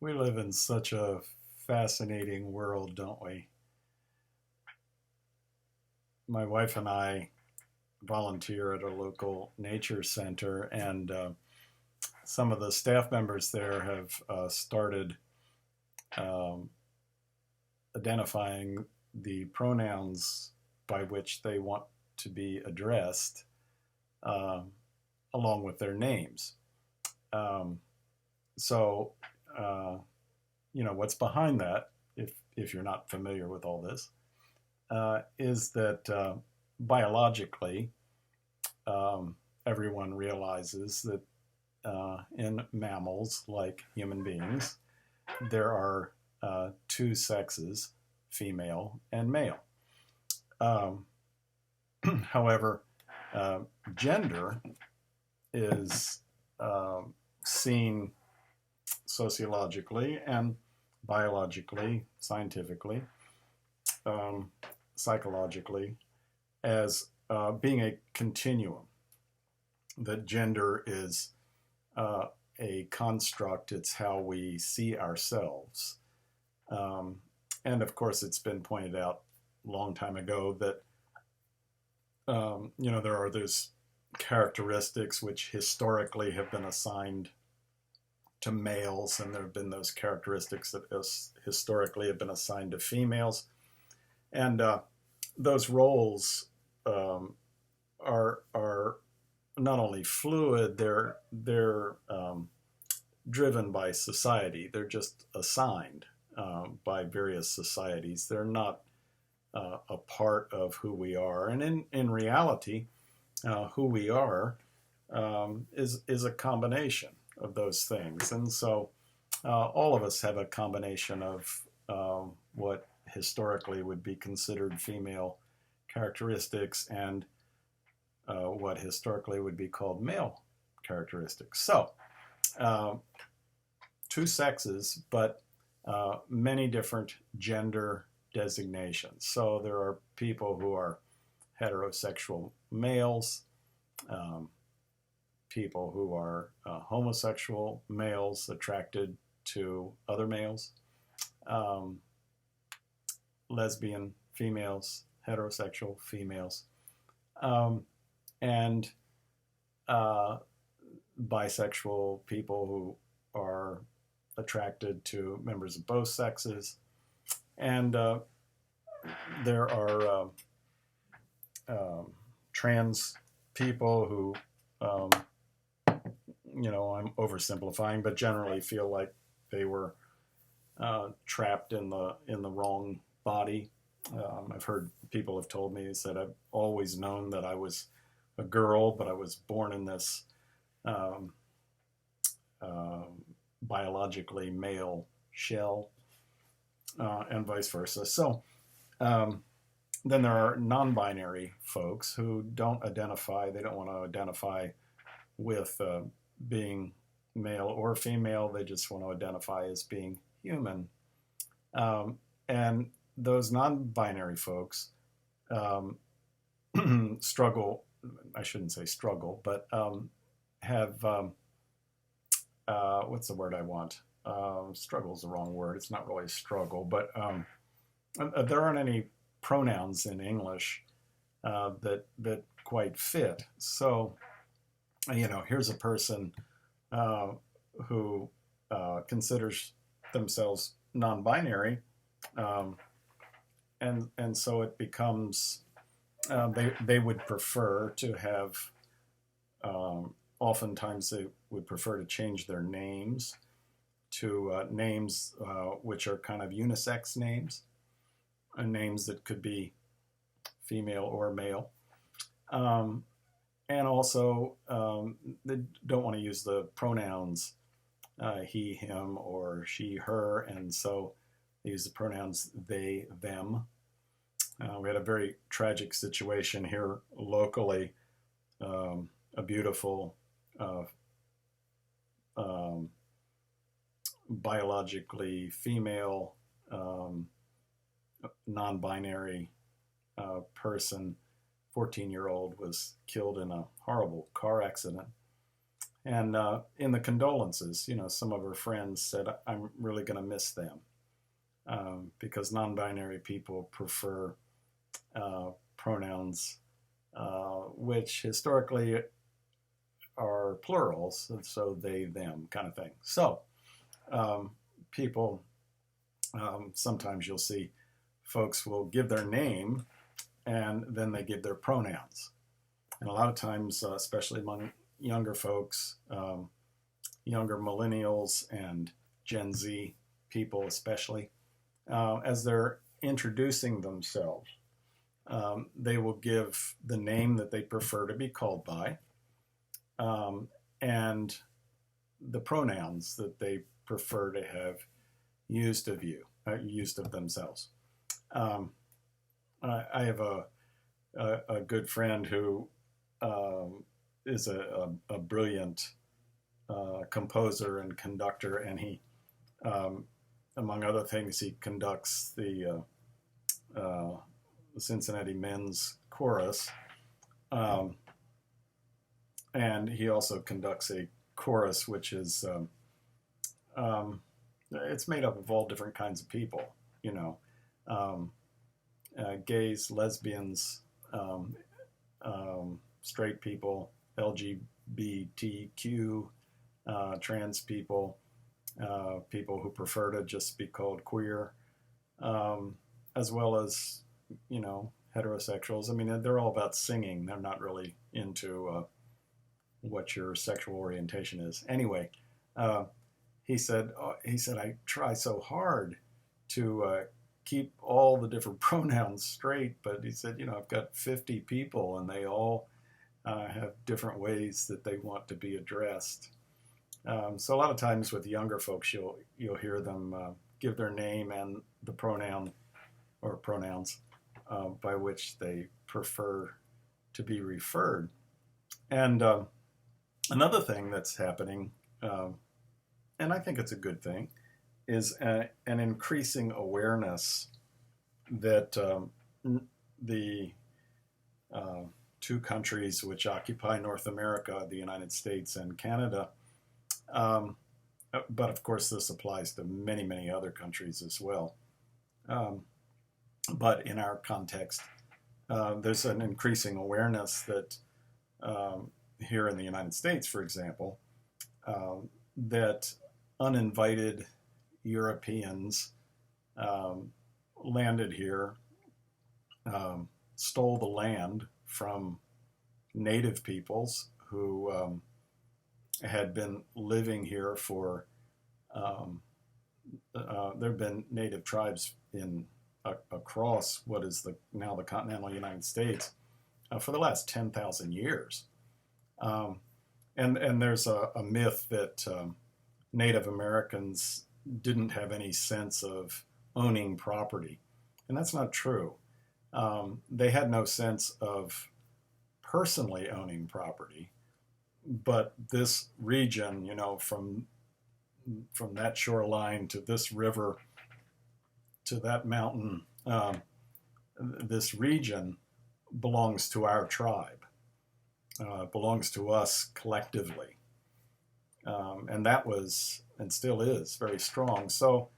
We live in such a fascinating world, don't we? My wife and I volunteer at a local nature center, and some of the staff members there have started um, identifying the pronouns by which they want to be addressed um, along with their names. Um, so, uh, what's behind that, if you're not familiar with all this, is that biologically, everyone realizes that in mammals like human beings, there are two sexes, female and male. Um, However, uh, gender is seen sociologically and biologically, scientifically, um, psychologically, as being a continuum. That gender is uh, a construct, it's how we see ourselves. Um, and of course, it's been pointed out a long time ago that, there are those characteristics which historically have been assigned to males, and there have been those characteristics that historically have been assigned to females. And those roles are not only fluid, they're driven by society. They're just assigned by various societies. They're not a part of who we are. And in reality, who we are is a combination of those things. And so all of us have a combination of what historically would be considered female characteristics and what historically would be called male characteristics. So, uh, two sexes, but many different gender designations. So there are people who are heterosexual males, um, people who are homosexual males attracted to other males, um, lesbian females, heterosexual females, um, and uh, bisexual people who are attracted to members of both sexes. And there are trans people who, um, I'm oversimplifying, but generally feel like they were trapped in the wrong body. I've heard people have told me that I've always known that I was a girl, but I was born in this um, uh, biologically male shell, and vice versa. So um, then there are non-binary folks who don't identify. They don't want to identify with being male or female. They just want to identify as being human. And those non-binary folks um, struggle. I shouldn't say struggle, but have what's the word I want? Struggle is the wrong word. It's not really a struggle, but there aren't any pronouns in English that quite fit. So, here's a person who considers themselves non-binary, um, and so it becomes they would prefer to have. Oftentimes, they would prefer to change their names to names which are kind of unisex names, names that could be female or male. And also, they don't want to use the pronouns he, him, or she, her, and so they use the pronouns they, them. We had a very tragic situation here locally. A beautiful uh, um, biologically female, non-binary person, 14-year-old, was killed in a horrible car accident. And in the condolences, some of her friends said, I'm really going to miss them because non-binary people prefer pronouns which historically are plurals, so they, them kind of thing. So people, sometimes you'll see folks will give their name and then they give their pronouns. And a lot of times, especially among younger folks, younger millennials and Gen Z people especially, as they're introducing themselves, they will give the name that they prefer to be called by, and the pronouns that they prefer to have used of themselves. I have a good friend who is a brilliant composer and conductor, and he, among other things, he conducts the Cincinnati Men's Chorus, and he also conducts a chorus which is it's made up of all different kinds of people, gays, lesbians, straight people, LGBTQ, trans people, people who prefer to just be called queer, as well as, heterosexuals. I mean, they're all about singing. They're not really into what your sexual orientation is. Anyway, he said, I try so hard to keep all the different pronouns straight, but he said, I've got 50 people and they all have different ways that they want to be addressed. So a lot of times with younger folks, you'll hear them give their name and the pronoun or pronouns by which they prefer to be referred. And another thing that's happening, and I think it's a good thing, is an increasing awareness that the two countries which occupy North America, the United States and Canada, but of course this applies to many, many other countries as well. But in our context, there's an increasing awareness that here in the United States, for example, that uninvited Europeans landed here, stole the land from native peoples who had been living here for, there have been native tribes across what is now the continental United States for the last 10,000 years. And there's a myth that Native Americans didn't have any sense of owning property. And that's not true. They had no sense of personally owning property, but this region, from that shoreline to this river to that mountain, this region belongs to our tribe, belongs to us collectively. And that was, and still is, very strong. So,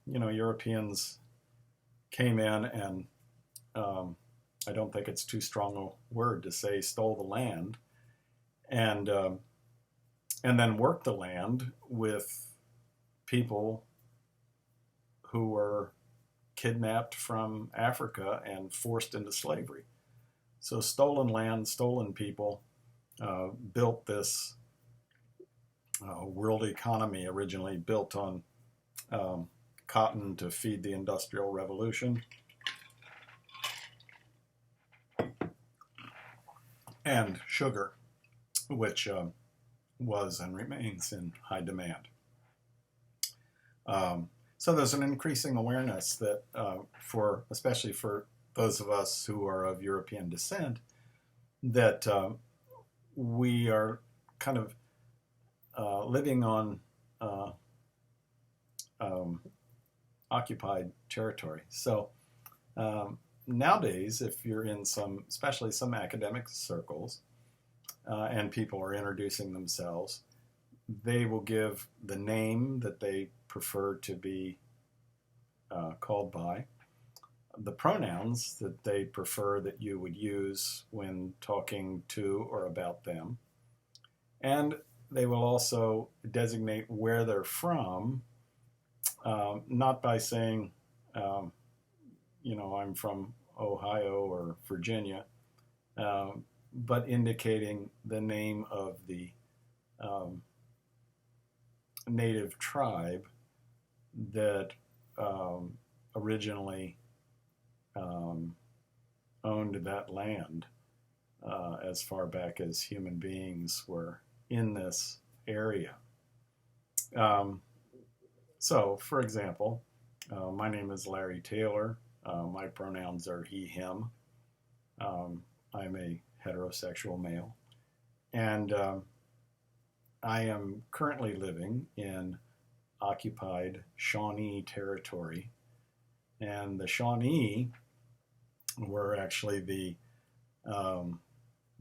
Europeans came in and I don't think it's too strong a word to say stole the land, and then worked the land with people who were kidnapped from Africa and forced into slavery. So stolen land, stolen people built this world economy originally built on cotton to feed the Industrial Revolution, and sugar, which was and remains in high demand. So there's an increasing awareness that especially for those of us who are of European descent, that we are kind of living on occupied territory. So nowadays, if you're in especially some academic circles, and people are introducing themselves, they will give the name that they prefer to be called by, the pronouns that they prefer that you would use when talking to or about them, and they will also designate where they're from, not by saying, I'm from Ohio or Virginia, but indicating the name of the native tribe that originally owned that land as far back as human beings were in this area. So, for example, my name is Larry Taylor. My pronouns are he, him. I'm a heterosexual male. And I am currently living in occupied Shawnee territory. And the Shawnee were actually the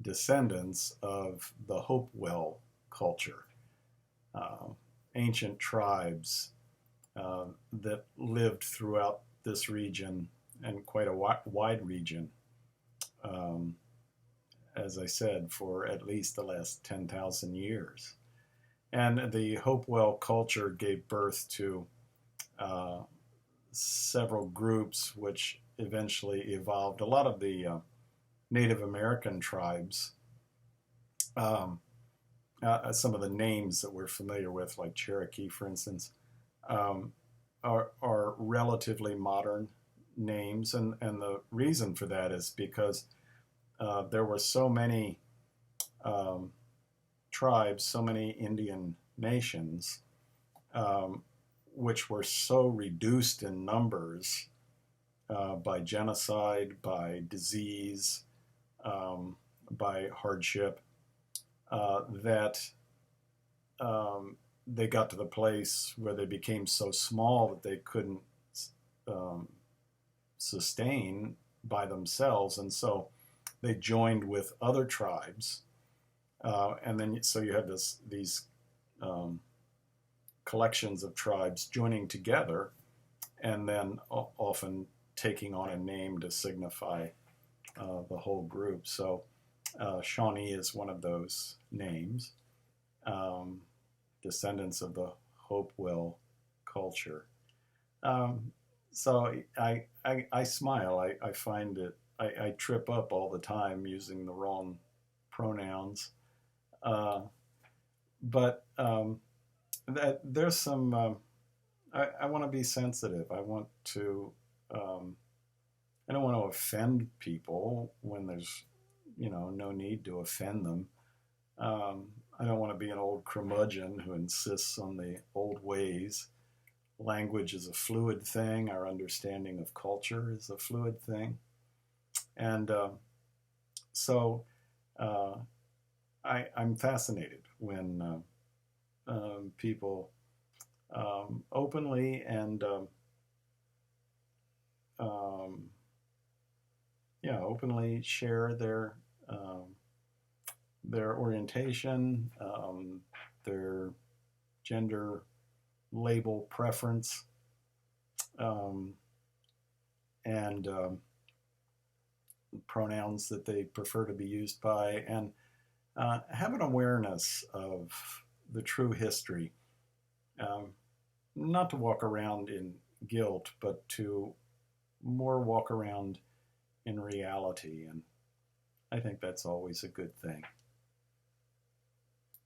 descendants of the Hopewell culture, ancient tribes that lived throughout this region, and quite a wide region, as I said, for at least the last 10,000 years. And the Hopewell culture gave birth to several groups which eventually evolved. A lot of the Native American tribes, some of the names that we're familiar with, like Cherokee, for instance, are relatively modern names. And the reason for that is because there were so many tribes, so many Indian nations, which were so reduced in numbers by genocide, by disease, by hardship, that they got to the place where they became so small that they couldn't sustain by themselves. And so they joined with other tribes. And then so you have these collections of tribes joining together, and then often taking on a name to signify the whole group. So Shawnee is one of those names, descendants of the Hopewell culture. So I smile. I find it, I trip up all the time using the wrong pronouns. But there's some, I want to be sensitive. I want to, I don't want to offend people when there's, no need to offend them. I don't want to be an old curmudgeon who insists on the old ways. Language is a fluid thing. Our understanding of culture is a fluid thing. And so I'm fascinated when people openly and openly share their orientation, their gender label preference, and pronouns that they prefer to be used by, and have an awareness of the true history. Not to walk around in guilt, but to more walk around in reality. And I think that's always a good thing.